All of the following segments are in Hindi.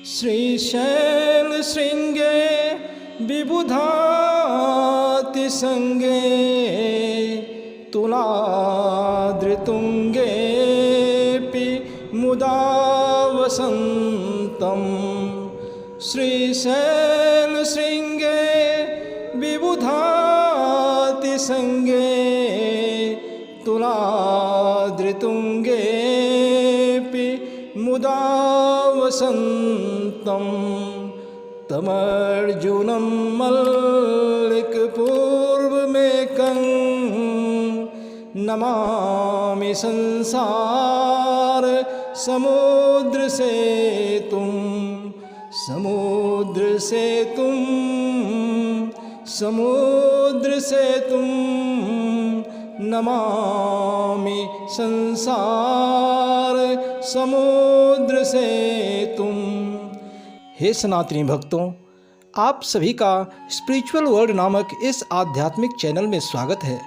श्रीशैल श्रृंगे विबुधाति संगे तुलाद्रितुंगेऽपि मुदा वसन्तम्। श्रीशैल श्रृंगे विबुधाति संगे तुलाद्रितुंगेऽपि मुदा वसन्तम्। तमर्जुनं मल्लिकपूर्वमेकं नमामि संसार समुद्रसेतुं। समुद्रसेतुं नमामि संसार समुद्रसेतुं। हे सनातनी भक्तों, आप सभी का स्पिरिचुअल वर्ल्ड नामक इस आध्यात्मिक चैनल में स्वागत है।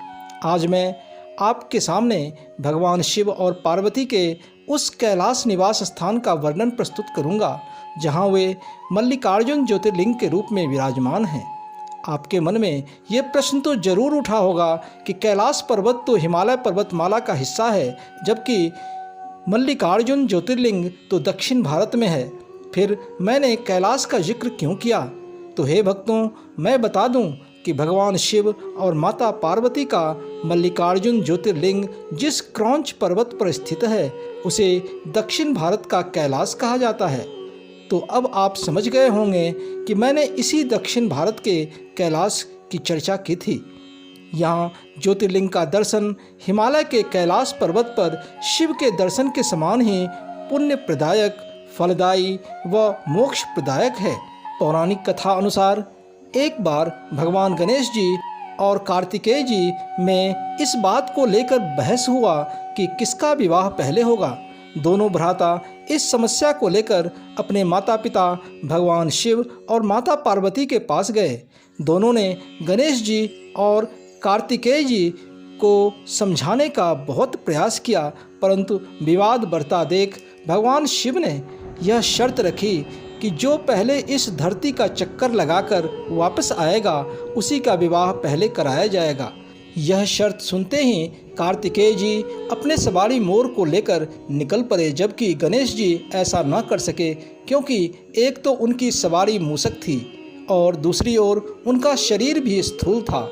आज मैं आपके सामने भगवान शिव और पार्वती के उस कैलाश निवास स्थान का वर्णन प्रस्तुत करूंगा जहां वे मल्लिकार्जुन ज्योतिर्लिंग के रूप में विराजमान हैं। आपके मन में ये प्रश्न तो जरूर उठा होगा कि कैलाश पर्वत तो हिमालय पर्वतमाला का हिस्सा है, जबकि मल्लिकार्जुन ज्योतिर्लिंग तो दक्षिण भारत में है। फिर मैंने कैलाश का जिक्र क्यों किया? तो हे भक्तों, मैं बता दूं कि भगवान शिव और माता पार्वती का मल्लिकार्जुन ज्योतिर्लिंग जिस क्रौंच पर्वत पर स्थित है उसे दक्षिण भारत का कैलाश कहा जाता है। तो अब आप समझ गए होंगे कि मैंने इसी दक्षिण भारत के कैलाश की चर्चा की थी। यहाँ ज्योतिर्लिंग का दर्शन हिमालय के कैलाश पर्वत पर शिव के दर्शन के समान ही पुण्य प्रदायक, फलदायी व मोक्ष प्रदायक है। पौराणिक कथा अनुसार एक बार भगवान गणेश जी और कार्तिकेय जी में इस बात को लेकर बहस हुआ कि किसका विवाह पहले होगा। दोनों भ्राता इस समस्या को लेकर अपने माता पिता भगवान शिव और माता पार्वती के पास गए। दोनों ने गणेश जी और कार्तिकेय जी को समझाने का बहुत प्रयास किया, परंतु विवाद बढ़ता देख भगवान शिव ने यह शर्त रखी कि जो पहले इस धरती का चक्कर लगाकर वापस आएगा उसी का विवाह पहले कराया जाएगा। यह शर्त सुनते ही कार्तिकेय जी अपने सवारी मोर को लेकर निकल पड़े, जबकि गणेश जी ऐसा न कर सके क्योंकि एक तो उनकी सवारी मूसक थी और दूसरी ओर उनका शरीर भी स्थूल था।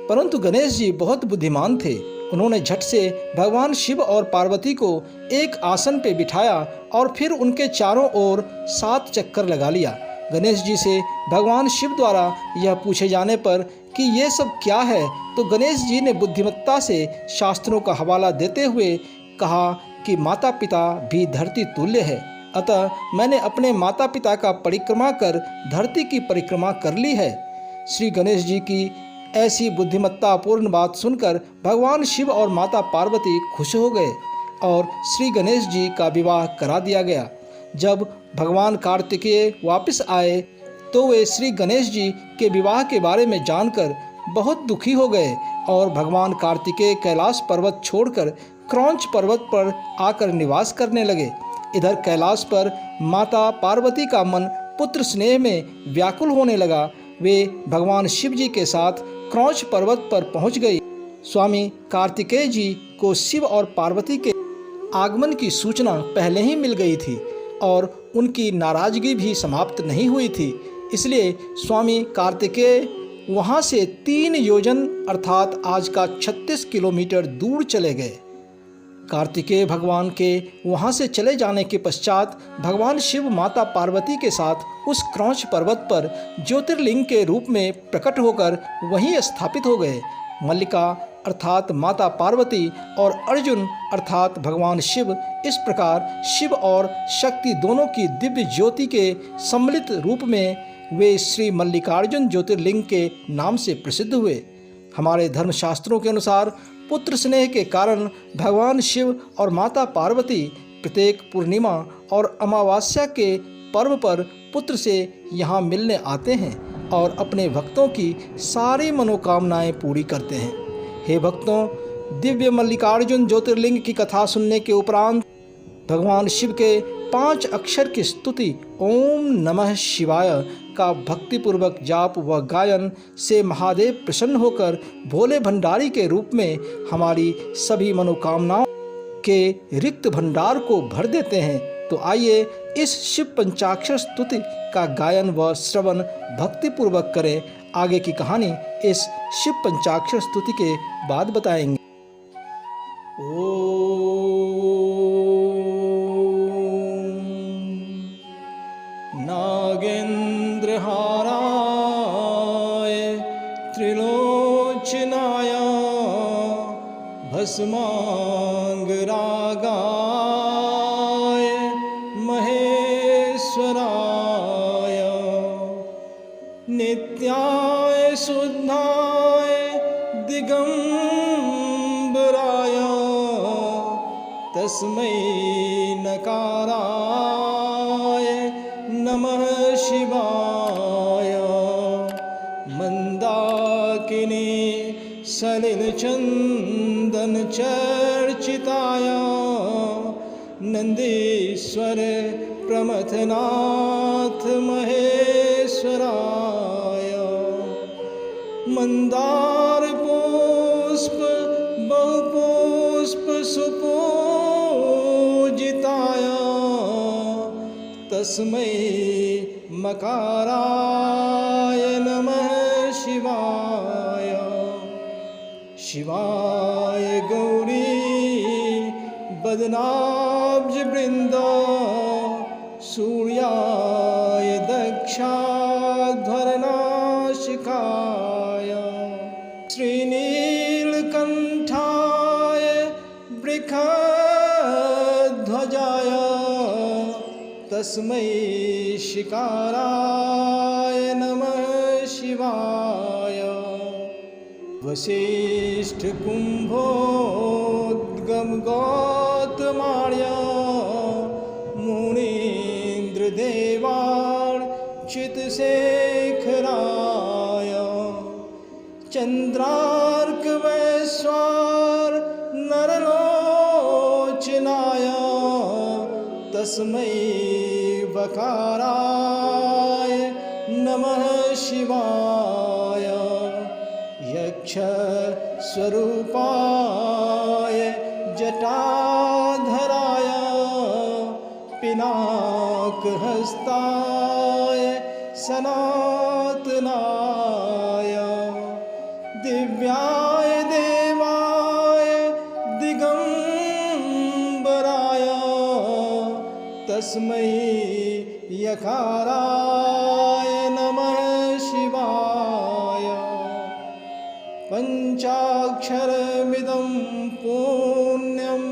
परंतु गणेश जी बहुत बुद्धिमान थे। उन्होंने झट से भगवान शिव और पार्वती को एक आसन पे बिठाया और फिर उनके चारों ओर 7 चक्कर लगा लिया। गणेश जी से भगवान शिव द्वारा यह पूछे जाने पर कि ये सब क्या है, तो गणेश जी ने बुद्धिमत्ता से शास्त्रों का हवाला देते हुए कहा कि माता पिता भी धरती तुल्य है, अतः मैंने अपने माता पिता का परिक्रमा कर धरती की परिक्रमा कर ली है। श्री गणेश जी की ऐसी बुद्धिमत्तापूर्ण बात सुनकर भगवान शिव और माता पार्वती खुश हो गए और श्री गणेश जी का विवाह करा दिया गया। जब भगवान कार्तिकेय वापस आए तो वे श्री गणेश जी के विवाह के बारे में जानकर बहुत दुखी हो गए और भगवान कार्तिकेय कैलाश पर्वत छोड़कर क्रौंच पर्वत पर आकर निवास करने लगे। इधर कैलाश पर माता पार्वती का मन पुत्र स्नेह में व्याकुल होने लगा। वे भगवान शिव जी के साथ क्रौंच पर्वत पर पहुंच गई। स्वामी कार्तिकेय जी को शिव और पार्वती के आगमन की सूचना पहले ही मिल गई थी और उनकी नाराजगी भी समाप्त नहीं हुई थी, इसलिए स्वामी कार्तिकेय वहां से 3 योजन अर्थात आज का 36 किलोमीटर दूर चले गए। कार्तिकेय भगवान के वहां से चले जाने के पश्चात भगवान शिव माता पार्वती के साथ उस क्रौंच पर्वत पर ज्योतिर्लिंग के रूप में प्रकट होकर वहीं स्थापित हो गए। मल्लिका अर्थात माता पार्वती और अर्जुन अर्थात भगवान शिव इस प्रकार शिव और शक्ति दोनों की दिव्य ज्योति के सम्मिलित रूप में वे श्री मल्लिकार्जुन ज्योतिर्लिंग के नाम से प्रसिद्ध हुए। हमारे धर्मशास्त्रों के अनुसार पुत्र स्नेह के कारण भगवान शिव और माता पार्वती प्रत्येक पूर्णिमा और अमावस्या के पर्व पर पुत्र से यहाँ मिलने आते हैं और अपने भक्तों की सारी मनोकामनाएं पूरी करते हैं। हे भक्तों, दिव्य मल्लिकार्जुन ज्योतिर्लिंग की कथा सुनने के उपरांत भगवान शिव के 5 अक्षर की स्तुति ओम नमः शिवाय का भक्तिपूर्वक जाप व गायन से महादेव प्रसन्न होकर भोले भंडारी के रूप में हमारी सभी मनोकामनाओं के रिक्त भंडार को भर देते हैं। तो आइए इस शिव पंचाक्षर स्तुति का गायन व श्रवण भक्तिपूर्वक करें। आगे की कहानी इस शिव पंचाक्षर स्तुति के बाद बताएंगे। नागेन्द्रहाराय त्रिलोचनाय भस्मांगरागाय महेश्वराय नित्याय शुद्धाय दिगंबराय तस्मै नकाराय नमः शिवाय मंदाकिनी सलिलचंदन चर्चिताय नंदीश्वर प्रमथनाथ महेश्वराय मंदार पुष्प बहुपुष्प सुपूजिताय तस्मै मकाराय नमः शिवाय शिवाय गौरी बदनाब्ज वृंद सूर्याय दक्षाध्वरनाशिकाय श्रीनीलकंठाय वृषध्वजाय तस्मै शिकाराय नमः शिवाय वसिष्ठ कुंभोद्गम गौतमार्य मुनीन्द्र देवार्चितशेखराय चंद्रार्क वैश्वार नरलोचनाय तस्मै वकाराय नमः शिवाय यक्ष स्वरूपाय जटाधराय पिनाकहस्ताय सनातनाय दिव्याय देवाय दिगंबराय तस्मै यकाराय नमः शिवाय पंचाक्षरमिदं पुण्यं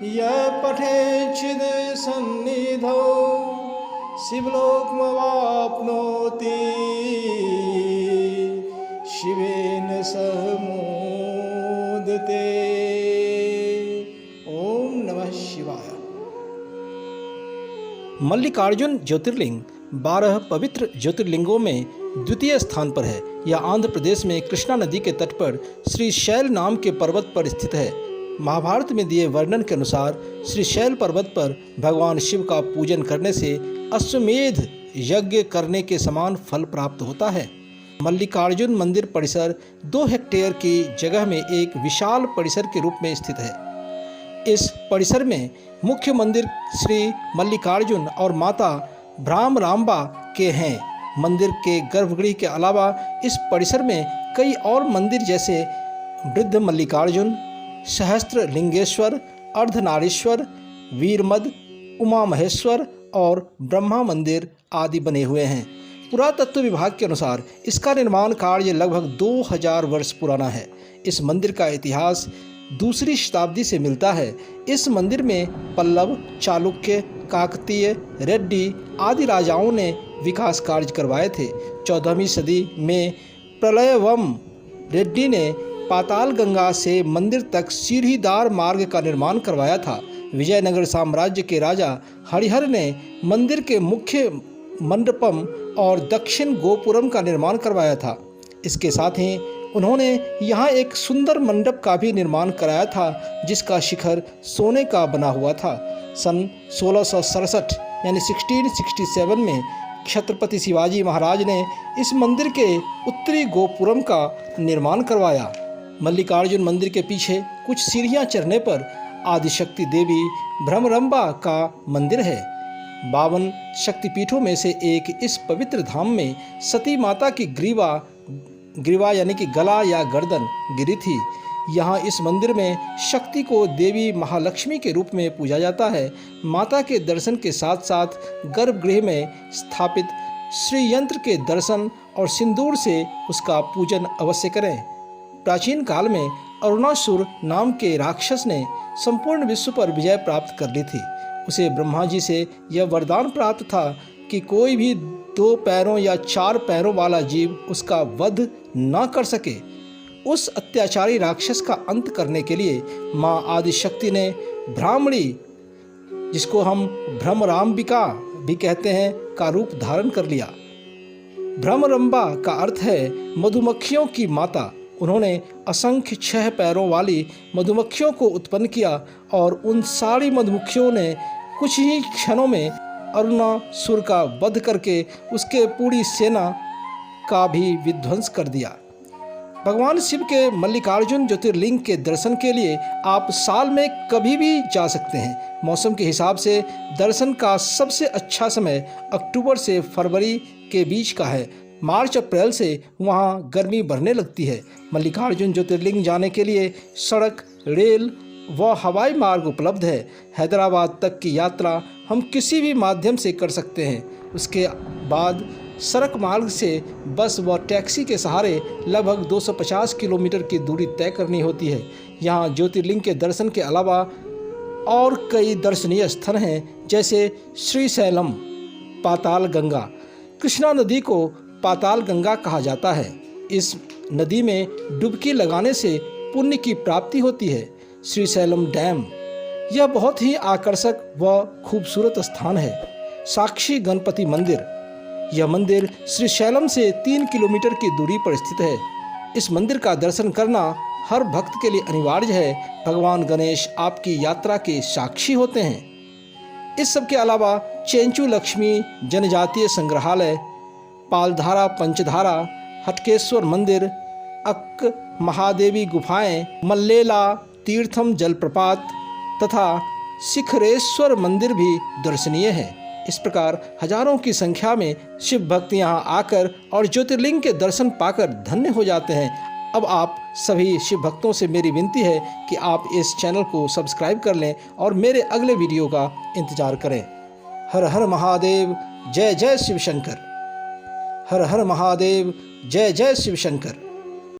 यः पठेच्छिद सन्निधौ शिवलोकमवाप्नोति शिवेन सह मोदते। ओम नमः शिवाय। मल्लिकार्जुन ज्योतिर्लिंग 12 पवित्र ज्योतिर्लिंगों में द्वितीय स्थान पर है। यह आंध्र प्रदेश में कृष्णा नदी के तट पर श्री शैल नाम के पर्वत पर स्थित है। महाभारत में दिए वर्णन के अनुसार श्री शैल पर्वत पर भगवान शिव का पूजन करने से अश्वमेध यज्ञ करने के समान फल प्राप्त होता है। मल्लिकार्जुन मंदिर परिसर 2 हेक्टेयर की जगह में एक विशाल परिसर के रूप में स्थित है। इस परिसर में मुख्य मंदिर श्री मल्लिकार्जुन और माता भ्रामरांबा के हैं। मंदिर के गर्भगृह के अलावा इस परिसर में कई और मंदिर जैसे वृद्ध मल्लिकार्जुन, सहस्त्र लिंगेश्वर, अर्धनारीश्वर, वीरमद, उमा महेश्वर और ब्रह्मा मंदिर आदि बने हुए हैं। पुरातत्व विभाग के अनुसार इसका निर्माण कार्य लगभग 2000 वर्ष पुराना है। इस मंदिर का इतिहास 2री शताब्दी से मिलता है। इस मंदिर में पल्लव, चालुक्य, काकतीय, रेड्डी आदि राजाओं ने विकास कार्य करवाए थे। 14वीं सदी में प्रलयवम रेड्डी ने पाताल गंगा से मंदिर तक सीढ़ीदार मार्ग का निर्माण करवाया था। विजयनगर साम्राज्य के राजा हरिहर ने मंदिर के मुख्य मंडपम और दक्षिण गोपुरम का निर्माण करवाया था। इसके साथ ही उन्होंने यहाँ एक सुंदर मंडप का भी निर्माण कराया था जिसका शिखर सोने का बना हुआ था। सन 1667 यानी 1667 में छत्रपति शिवाजी महाराज ने इस मंदिर के उत्तरी गोपुरम का निर्माण करवाया। मल्लिकार्जुन मंदिर के पीछे कुछ सीढ़ियाँ चढ़ने पर आदिशक्ति देवी भ्रमरंबा का मंदिर है। 52 शक्तिपीठों में से एक इस पवित्र धाम में सती माता की ग्रीवा यानी कि गला या गर्दन गिरी थी। यहाँ इस मंदिर में शक्ति को देवी महालक्ष्मी के रूप में पूजा जाता है। माता के दर्शन के साथ साथ गर्भगृह में स्थापित श्री यंत्र के दर्शन और सिंदूर से उसका पूजन अवश्य करें। प्राचीन काल में अरुणासुर नाम के राक्षस ने संपूर्ण विश्व पर विजय प्राप्त कर ली थी। उसे ब्रह्मा जी से यह वरदान प्राप्त था कि कोई भी 2 पैरों या 4 पैरों वाला जीव उसका वध न कर सके। उस अत्याचारी राक्षस का अंत करने के लिए माँ आदिशक्ति ने ब्राह्मणी, जिसको हम भ्रमराम्बिका भी कहते हैं, का रूप धारण कर लिया। भ्रमरंबा का अर्थ है मधुमक्खियों की माता। उन्होंने असंख्य 6 पैरों वाली मधुमक्खियों को उत्पन्न किया और उन सारी मधुमक्खियों ने कुछ ही क्षणों में अरुणासुर का वध करके उसके पूरी सेना का भी विध्वंस कर दिया। भगवान शिव के मल्लिकार्जुन ज्योतिर्लिंग के दर्शन के लिए आप साल में कभी भी जा सकते हैं। मौसम के हिसाब से दर्शन का सबसे अच्छा समय अक्टूबर से फरवरी के बीच का है। मार्च अप्रैल से वहाँ गर्मी बढ़ने लगती है। मल्लिकार्जुन ज्योतिर्लिंग जाने के लिए सड़क, रेल व हवाई मार्ग उपलब्ध है। हैदराबाद तक की यात्रा हम किसी भी माध्यम से कर सकते हैं। उसके बाद सड़क मार्ग से बस व टैक्सी के सहारे लगभग 250 किलोमीटर की दूरी तय करनी होती है। यहाँ ज्योतिर्लिंग के दर्शन के अलावा और कई दर्शनीय स्थल हैं, जैसे श्रीशैलम, पाताल गंगा। कृष्णा नदी को पाताल गंगा कहा जाता है। इस नदी में डुबकी लगाने से पुण्य की प्राप्ति होती है। श्रीशैलम डैम, यह बहुत ही आकर्षक व खूबसूरत स्थान है। साक्षी गणपति मंदिर, यह मंदिर श्रीशैलम से 3 किलोमीटर की दूरी पर स्थित है। इस मंदिर का दर्शन करना हर भक्त के लिए अनिवार्य है। भगवान गणेश आपकी यात्रा के साक्षी होते हैं। इस सब के अलावा चेंचू लक्ष्मी जनजातीय संग्रहालय, पालधारा पंचधारा, हटकेश्वर मंदिर, अक्क महादेवी गुफाएं, मल्लेला तीर्थम जलप्रपात तथा शिखरेश्वर मंदिर भी दर्शनीय है। इस प्रकार हजारों की संख्या में शिव भक्त यहाँ आकर और ज्योतिर्लिंग के दर्शन पाकर धन्य हो जाते हैं। अब आप सभी शिव भक्तों से मेरी विनती है कि आप इस चैनल को सब्सक्राइब कर लें और मेरे अगले वीडियो का इंतजार करें। हर हर महादेव, जय जय शिव शंकर। हर हर महादेव, जय जय शिव शंकर।